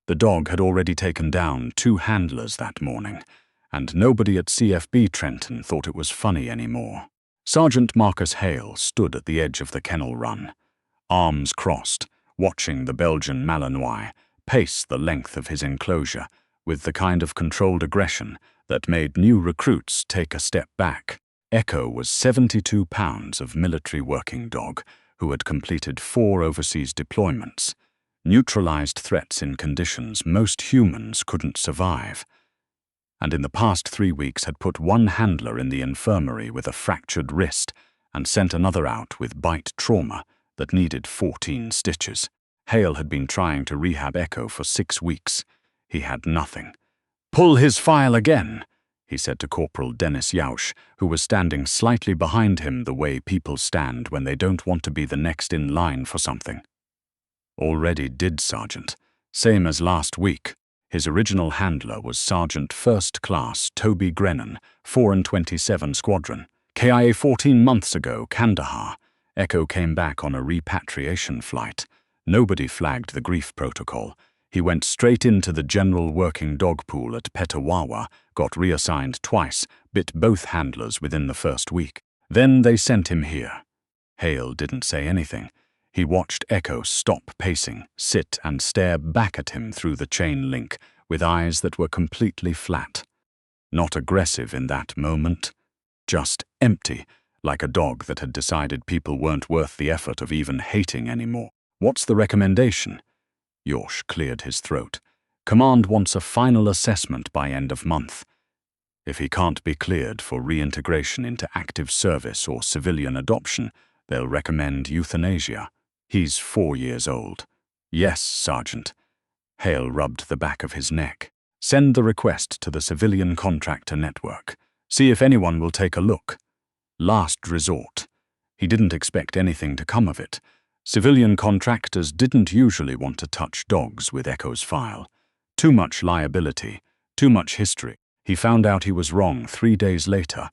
The dog had already taken down 2 handlers that morning, and nobody at CFB Trenton thought it was funny anymore. Sergeant Marcus Hale stood at the edge of the kennel run, arms crossed, watching the Belgian Malinois pace the length of his enclosure with the kind of controlled aggression that made new recruits take a step back. Echo was 72 pounds of military working dog who had completed 4 overseas deployments, neutralized threats in conditions most humans couldn't survive, and in the past 3 weeks had put 1 handler in the infirmary with a fractured wrist and sent another out with bite trauma that needed 14 stitches. Hale had been trying to rehab Echo for 6 weeks. He had nothing. "Pull his file again," he said to Corporal Dennis Yauch, who was standing slightly behind him the way people stand when they don't want to be the next in line for something. "Already did, Sergeant. Same as last week." His original handler was Sergeant First Class Toby Grennan, 4 and 27 Squadron. KIA 14 months ago, Kandahar. Echo came back on a repatriation flight. Nobody flagged the grief protocol. He went straight into the general working dog pool at Petawawa, got reassigned twice, bit both handlers within the first week. Then they sent him here. Hale didn't say anything. He watched Echo stop pacing, sit and stare back at him through the chain link with eyes that were completely flat. Not aggressive in that moment, just empty, like a dog that had decided people weren't worth the effort of even hating anymore. "What's the recommendation?" Yauch cleared his throat. "Command wants a final assessment by end of month. If he can't be cleared for reintegration into active service or civilian adoption, they'll recommend euthanasia. He's 4 years old." "Yes, Sergeant." Hale rubbed the back of his neck. "Send the request to the civilian contractor network. See if anyone will take a look. Last resort." He didn't expect anything to come of it. Civilian contractors didn't usually want to touch dogs with Echo's file. Too much liability, too much history. He found out he was wrong 3 days later,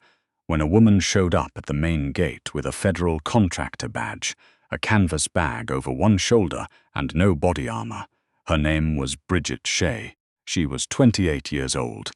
when a woman showed up at the main gate with a federal contractor badge, a canvas bag over one shoulder, and no body armor. Her name was Bridget Shea. She was 28 years old,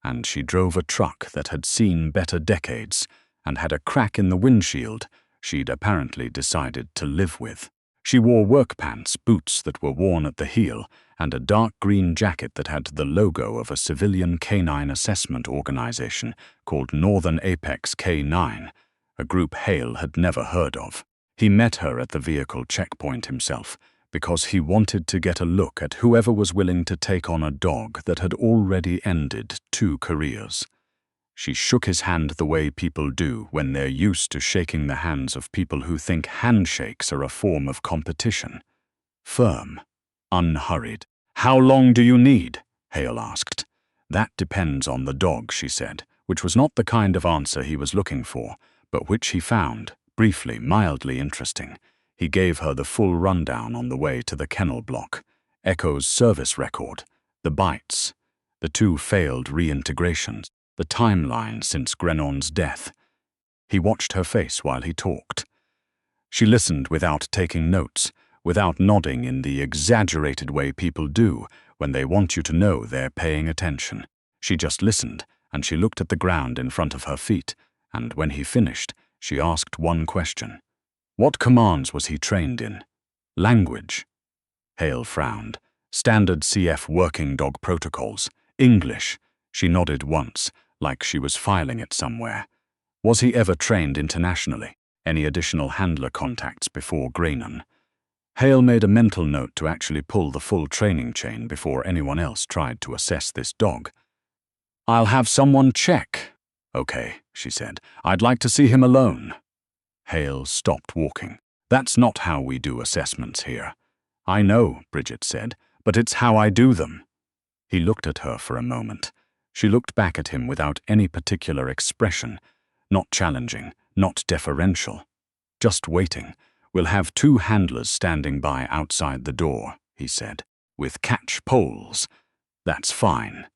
and she drove a truck that had seen better decades and had a crack in the windshield she'd apparently decided to live with. She wore work pants, boots that were worn at the heel, and a dark green jacket that had the logo of a civilian canine assessment organization called Northern Apex K9, a group Hale had never heard of. He met her at the vehicle checkpoint himself, because he wanted to get a look at whoever was willing to take on a dog that had already ended 2 careers. She shook his hand the way people do when they're used to shaking the hands of people who think handshakes are a form of competition. Firm, unhurried. "How long do you need?" Hale asked. "That depends on the dog," she said, which was not the kind of answer he was looking for, but which he found, briefly, mildly interesting. He gave her the full rundown on the way to the kennel block. Echo's service record, the bites, the 2 failed reintegrations, the timeline since Grennon's death. He watched her face while he talked. She listened without taking notes, without nodding in the exaggerated way people do when they want you to know they're paying attention. She just listened, and she looked at the ground in front of her feet, and when he finished, she asked one question. What commands was he trained in? Language. Hale frowned. Standard CF working dog protocols. English. She nodded once, like she was filing it somewhere. Was he ever trained internationally? Any additional handler contacts before Grennan? Hale made a mental note to actually pull the full training chain before anyone else tried to assess this dog. "I'll have someone check." "Okay," she said. "I'd like to see him alone." Hale stopped walking. "That's not how we do assessments here." "I know," Bridget said, "but it's how I do them." He looked at her for a moment. She looked back at him without any particular expression, not challenging, not deferential. "Just waiting. We'll have 2 handlers standing by outside the door," he said, "with catch poles. That's fine."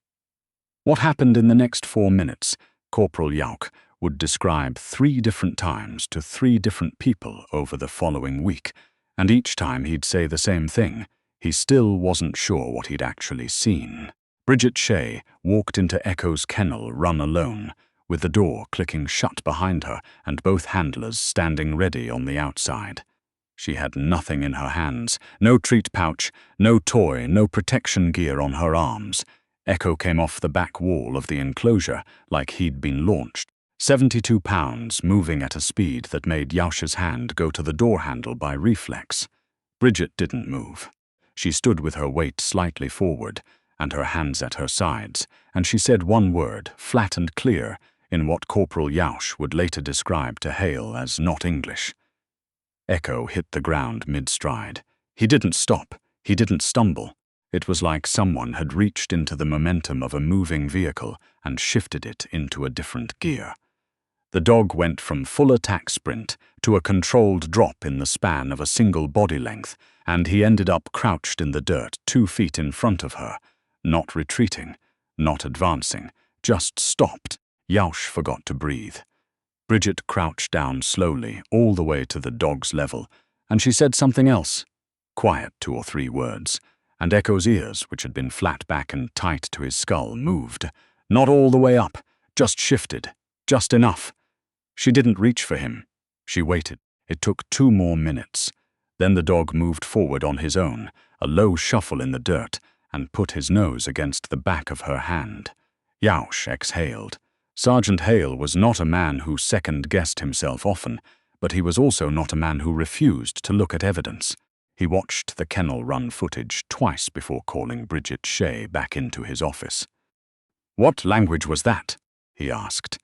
What happened in the next 4 minutes, Corporal Yauch would describe 3 different times to 3 different people over the following week, and each time he'd say the same thing. He still wasn't sure what he'd actually seen. Bridget Shea walked into Echo's kennel run alone, with the door clicking shut behind her and both handlers standing ready on the outside. She had nothing in her hands, no treat pouch, no toy, no protection gear on her arms. Echo came off the back wall of the enclosure like he'd been launched. 72 pounds, moving at a speed that made Yaush's hand go to the door handle by reflex. Bridget didn't move. She stood with her weight slightly forward and her hands at her sides, and she said one word, flat and clear, in what Corporal Yaush would later describe to Hale as not English. Echo hit the ground mid-stride. He didn't stop. He didn't stumble. It was like someone had reached into the momentum of a moving vehicle and shifted it into a different gear. The dog went from full attack sprint to a controlled drop in the span of a single body length, and he ended up crouched in the dirt 2 feet in front of her, not retreating, not advancing, just stopped. Yaush forgot to breathe. Bridget crouched down slowly all the way to the dog's level, and she said something else. Quiet 2 or 3 words, and Echo's ears, which had been flat back and tight to his skull, moved. Not all the way up, just shifted, just enough. She didn't reach for him. She waited. It took 2 more minutes. Then the dog moved forward on his own, a low shuffle in the dirt, and put his nose against the back of her hand. Yaush exhaled. Sergeant Hale was not a man who second-guessed himself often, but he was also not a man who refused to look at evidence. He watched the kennel run footage twice before calling Bridget Shea back into his office. "What language was that?" he asked.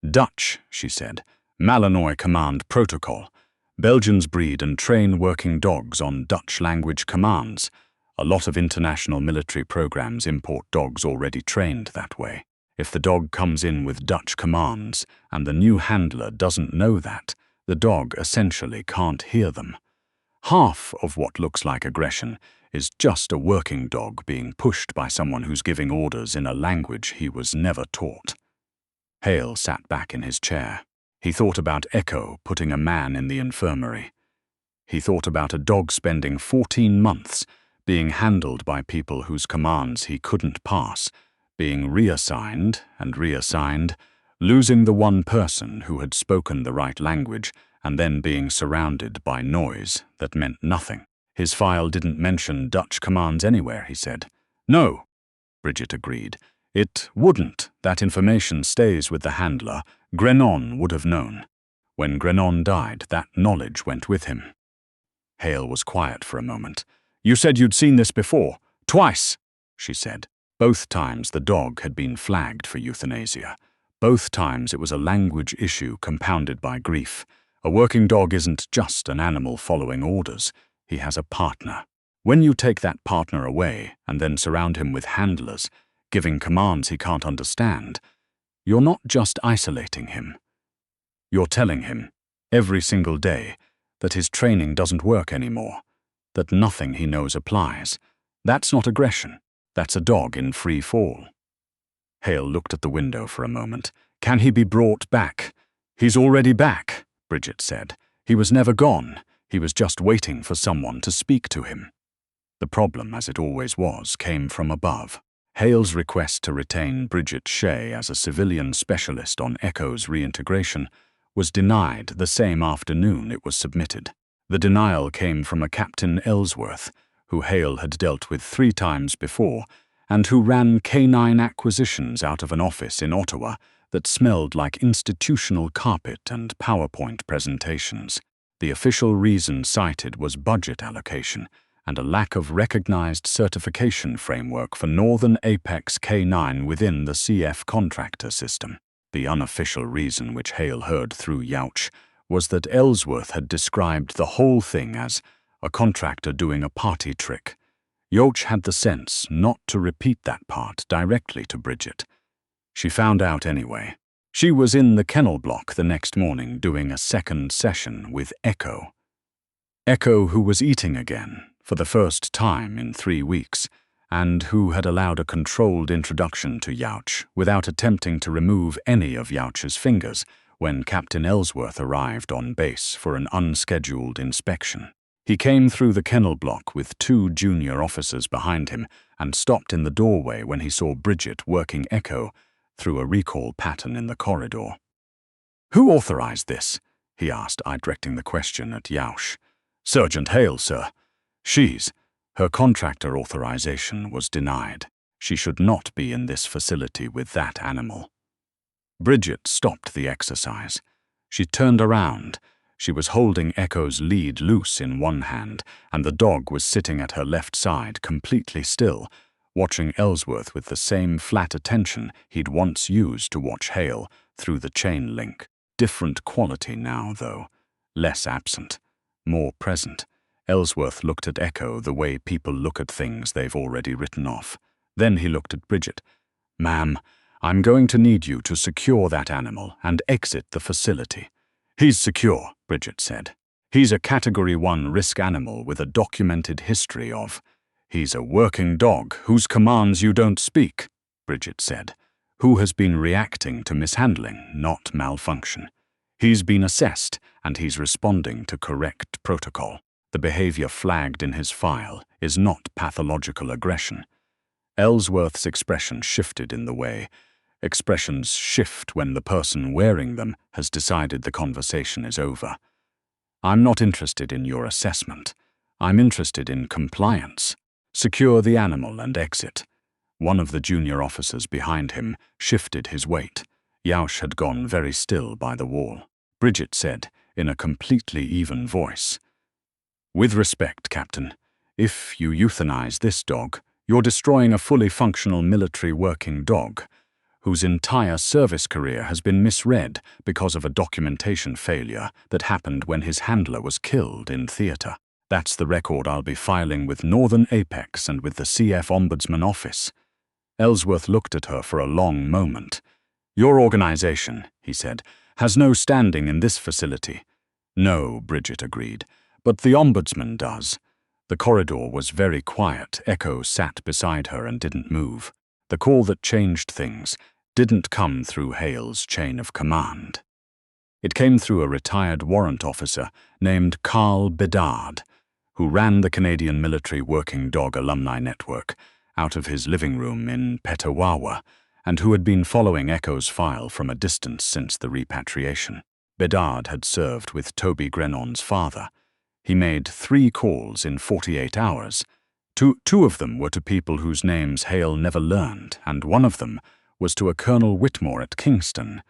"Dutch," she said. "Malinois command protocol. Belgians breed and train working dogs on Dutch language commands. A lot of international military programs import dogs already trained that way. If the dog comes in with Dutch commands and the new handler doesn't know that, the dog essentially can't hear them. Half of what looks like aggression is just a working dog being pushed by someone who's giving orders in a language he was never taught." Hale sat back in his chair. He thought about Echo putting a man in the infirmary. He thought about a dog spending 14 months being handled by people whose commands he couldn't pass, being reassigned and reassigned, losing the one person who had spoken the right language, and then being surrounded by noise that meant nothing. His file didn't mention Dutch commands anywhere, he said. "No," Bridget agreed. "It wouldn't. That information stays with the handler. Grenon would have known. When Grenon died, that knowledge went with him." Hale was quiet for a moment. "You said you'd seen this before. Twice," she said. Both times the dog had been flagged for euthanasia. Both times it was a language issue compounded by grief. A working dog isn't just an animal following orders. He has a partner. When you take that partner away and then surround him with handlers, giving commands he can't understand, you're not just isolating him. You're telling him, every single day, that his training doesn't work anymore, that nothing he knows applies. That's not aggression. That's a dog in free fall. Hale looked at the window for a moment. "Can he be brought back?" "He's already back," Bridget said. "He was never gone. He was just waiting for someone to speak to him." The problem, as it always was, came from above. Hale's request to retain Bridget Shea as a civilian specialist on Echo's reintegration was denied the same afternoon it was submitted. The denial came from a Captain Ellsworth, who Hale had dealt with 3 times before, and who ran canine acquisitions out of an office in Ottawa that smelled like institutional carpet and PowerPoint presentations. The official reason cited was budget allocation and a lack of recognized certification framework for Northern Apex K9 within the CF contractor system. The unofficial reason, which Hale heard through Yauch, was that Ellsworth had described the whole thing as a contractor doing a party trick. Yauch had the sense not to repeat that part directly to Bridget. She found out anyway. She was in the kennel block the next morning doing a second session with Echo. Echo, who was eating again, for the first time in 3 weeks, and who had allowed a controlled introduction to Yauch without attempting to remove any of Yauch's fingers when Captain Ellsworth arrived on base for an unscheduled inspection. He came through the kennel block with 2 junior officers behind him and stopped in the doorway when he saw Bridget working Echo through a recall pattern in the corridor. "Who authorized this?" he asked, directing the question at Yaush. "Sergeant Hale, sir. Her contractor authorization was denied. She should not be in this facility with that animal." Bridget stopped the exercise. She turned around. She was holding Echo's lead loose in one hand, and the dog was sitting at her left side, completely still, watching Ellsworth with the same flat attention he'd once used to watch Hale through the chain link. Different quality now, though. Less absent, more present. Ellsworth looked at Echo the way people look at things they've already written off. Then he looked at Bridget. "Ma'am, I'm going to need you to secure that animal and exit the facility." "He's secure," Bridget said. "He's a Category 1 risk animal with a documented history of—" "He's a working dog whose commands you don't speak," Bridget said, "who has been reacting to mishandling, not malfunction. He's been assessed, and he's responding to correct protocol. The behavior flagged in his file is not pathological aggression." Ellsworth's expression shifted in the way. Expressions shift when the person wearing them has decided the conversation is over. "I'm not interested in your assessment. I'm interested in compliance. Secure the animal and exit." One of the junior officers behind him shifted his weight. Yaush had gone very still by the wall. Bridget said, in a completely even voice, "With respect, Captain, if you euthanize this dog, you're destroying a fully functional military working dog, whose entire service career has been misread because of a documentation failure that happened when his handler was killed in theater. That's the record I'll be filing with Northern Apex and with the CF Ombudsman Office." Ellsworth looked at her for a long moment. "Your organization," he said, "has no standing in this facility." "No," Bridget agreed, "but the Ombudsman does." The corridor was very quiet. Echo sat beside her and didn't move. The call that changed things didn't come through Hale's chain of command. It came through a retired warrant officer named Carl Bedard, who ran the Canadian Military Working Dog Alumni Network out of his living room in Petawawa, and who had been following Echo's file from a distance since the repatriation. Bedard had served with Toby Grenon's father. He made 3 calls in 48 hours. Two of them were to people whose names Hale never learned, and one of them was to a Colonel Whitmore at Kingston,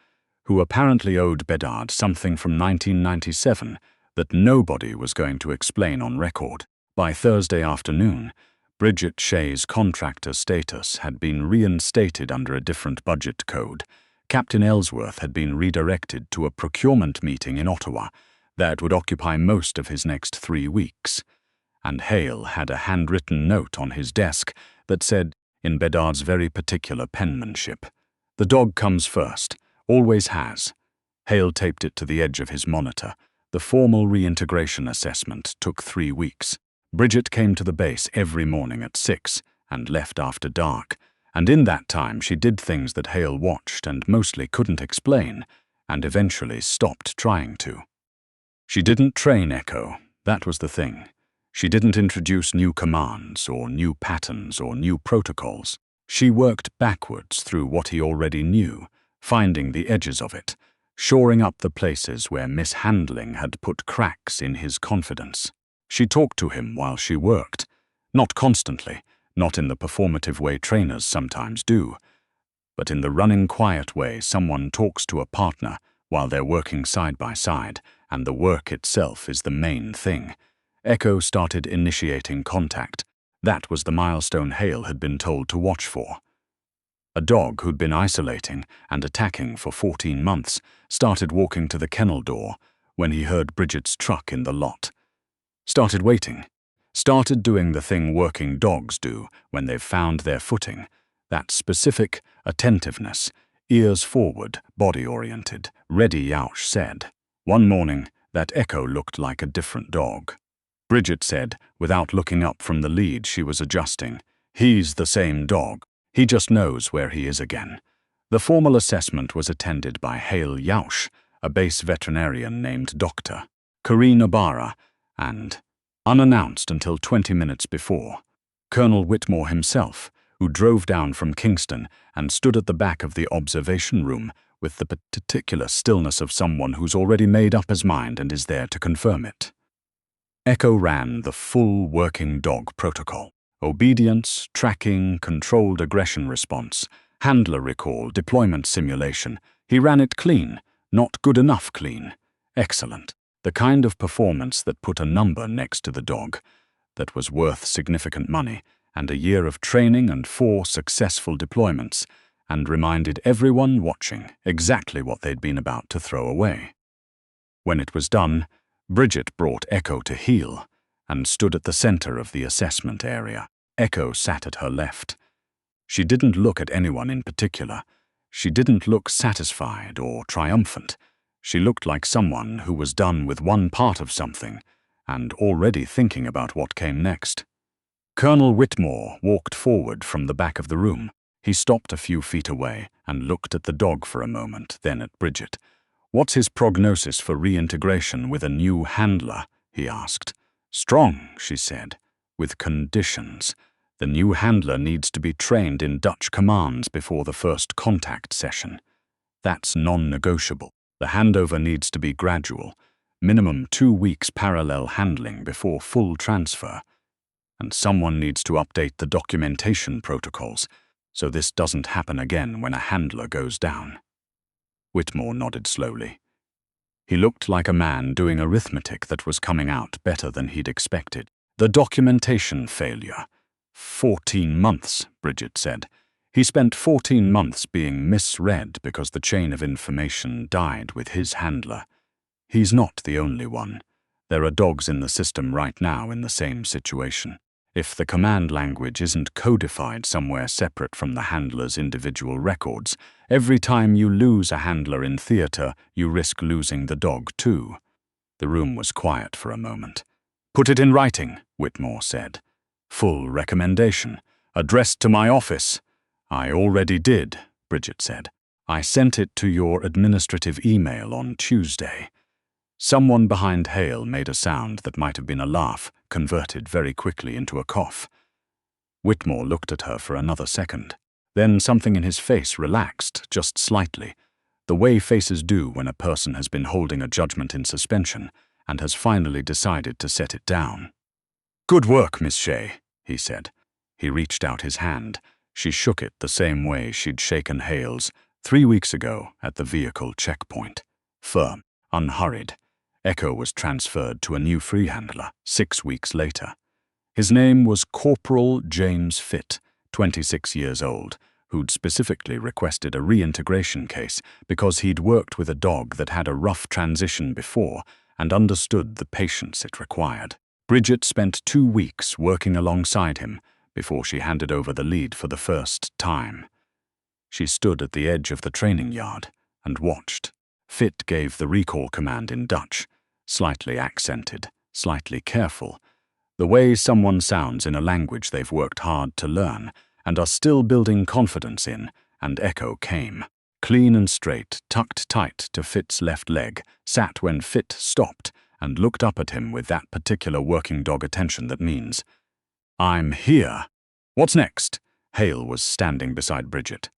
who apparently owed Bedard something from 1997 that nobody was going to explain on record. By Thursday afternoon, Bridget Shea's contractor status had been reinstated under a different budget code. Captain Ellsworth had been redirected to a procurement meeting in Ottawa that would occupy most of his next 3 weeks. And Hale had a handwritten note on his desk that said, in Bedard's very particular penmanship, "The dog comes first, always has." Hale taped it to the edge of his monitor. The formal reintegration assessment took 3 weeks. Bridget came to the base every morning at 6 and left after dark, and in that time she did things that Hale watched and mostly couldn't explain, and eventually stopped trying to. She didn't train Echo, that was the thing. She didn't introduce new commands or new patterns or new protocols. She worked backwards through what he already knew, finding the edges of it, shoring up the places where mishandling had put cracks in his confidence. She talked to him while she worked, not constantly, not in the performative way trainers sometimes do, but in the running quiet way someone talks to a partner while they're working side by side, and the work itself is the main thing. Echo started initiating contact. That was the milestone Hale had been told to watch for. A dog who'd been isolating and attacking for 14 months started walking to the kennel door when he heard Bridget's truck in the lot. Started waiting. Started doing the thing working dogs do when they've found their footing. That specific attentiveness, ears forward, body-oriented, ready, Yaush said. One morning, that Echo looked like a different dog. Bridget said, without looking up from the lead she was adjusting, "He's the same dog. He just knows where he is again." The formal assessment was attended by Hale Yaush, a base veterinarian named Dr. Karine Ibarra, and unannounced until 20 minutes before. Colonel Whitmore himself, who drove down from Kingston and stood at the back of the observation room with the particular stillness of someone who's already made up his mind and is there to confirm it. Echo ran the full working dog protocol: obedience, tracking, controlled aggression response, handler recall, deployment simulation. He ran it clean, not good enough clean. Excellent. The kind of performance that put a number next to the dog, that was worth significant money, and a year of training and 4 successful deployments, and reminded everyone watching exactly what they'd been about to throw away. When it was done, Bridget brought Echo to heel and stood at the center of the assessment area. Echo sat at her left. She didn't look at anyone in particular. She didn't look satisfied or triumphant. She looked like someone who was done with one part of something and already thinking about what came next. Colonel Whitmore walked forward from the back of the room. He stopped a few feet away and looked at the dog for a moment, then at Bridget. "What's his prognosis for reintegration with a new handler?" he asked. "Strong," she said, "with conditions. The new handler needs to be trained in Dutch commands before the first contact session. That's non-negotiable. The handover needs to be gradual, minimum 2 weeks parallel handling before full transfer. And someone needs to update the documentation protocols so this doesn't happen again when a handler goes down." Whitmore nodded slowly. He looked like a man doing arithmetic that was coming out better than he'd expected. "The documentation failure. 14 months, Bridget said. He spent 14 months being misread because the chain of information died with his handler. He's not the only one. There are dogs in the system right now in the same situation. If the command language isn't codified somewhere separate from the handler's individual records, every time you lose a handler in theater, you risk losing the dog too." The room was quiet for a moment. "Put it in writing," Whitmore said. "Full recommendation. Addressed to my office." "I already did," Bridget said. "I sent it to your administrative email on Tuesday." Someone behind Hale made a sound that might have been a laugh, converted very quickly into a cough. Whitmore looked at her for another second. Then something in his face relaxed, just slightly, the way faces do when a person has been holding a judgment in suspension and has finally decided to set it down. "Good work, Miss Shea," he said. He reached out his hand. She shook it the same way she'd shaken Hale's 3 weeks ago at the vehicle checkpoint. Firm, unhurried. Echo was transferred to a new free handler 6 weeks later. His name was Corporal James Fitt, 26 years old, who'd specifically requested a reintegration case because he'd worked with a dog that had a rough transition before and understood the patience it required. Bridget spent 2 weeks working alongside him before she handed over the lead for the first time. She stood at the edge of the training yard and watched. Fitt gave the recall command in Dutch, slightly accented, slightly careful, the way someone sounds in a language they've worked hard to learn and are still building confidence in, and Echo came. Clean and straight, tucked tight to Fitt's left leg, sat when Fitt stopped and looked up at him with that particular working dog attention that means, "I'm here. What's next?" Hale was standing beside Bridget.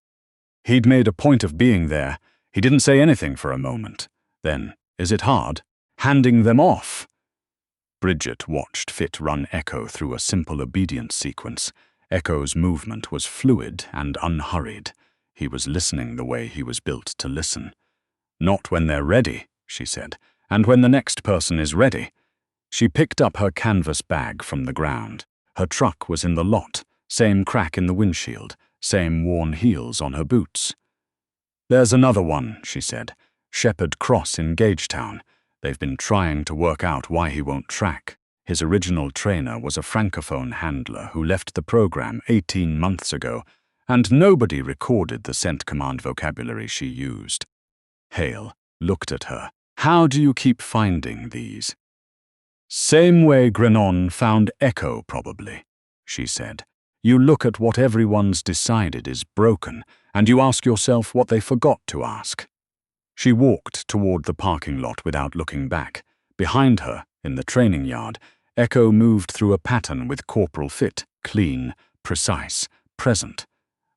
He'd made a point of being there. He didn't say anything for a moment. Then, "Is it hard?" "Handing them off." Bridget watched Fitt run Echo through a simple obedience sequence. Echo's movement was fluid and unhurried. He was listening the way he was built to listen. "Not when they're ready," she said, "and when the next person is ready." She picked up her canvas bag from the ground. Her truck was in the lot, same crack in the windshield, same worn heels on her boots. "There's another one," she said. "Shepherd Cross in Gagetown. They've been trying to work out why he won't track. His original trainer was a francophone handler who left the program 18 months ago, and nobody recorded the scent command vocabulary she used." Hale looked at her. "How do you keep finding these?" "Same way Grenon found Echo, probably," she said. "You look at what everyone's decided is broken, and you ask yourself what they forgot to ask." She walked toward the parking lot without looking back. Behind her, in the training yard, Echo moved through a pattern with corporal fit, clean, precise, present,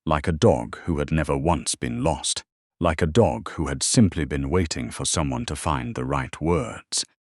like a dog who had never once been lost, like a dog who had simply been waiting for someone to find the right words.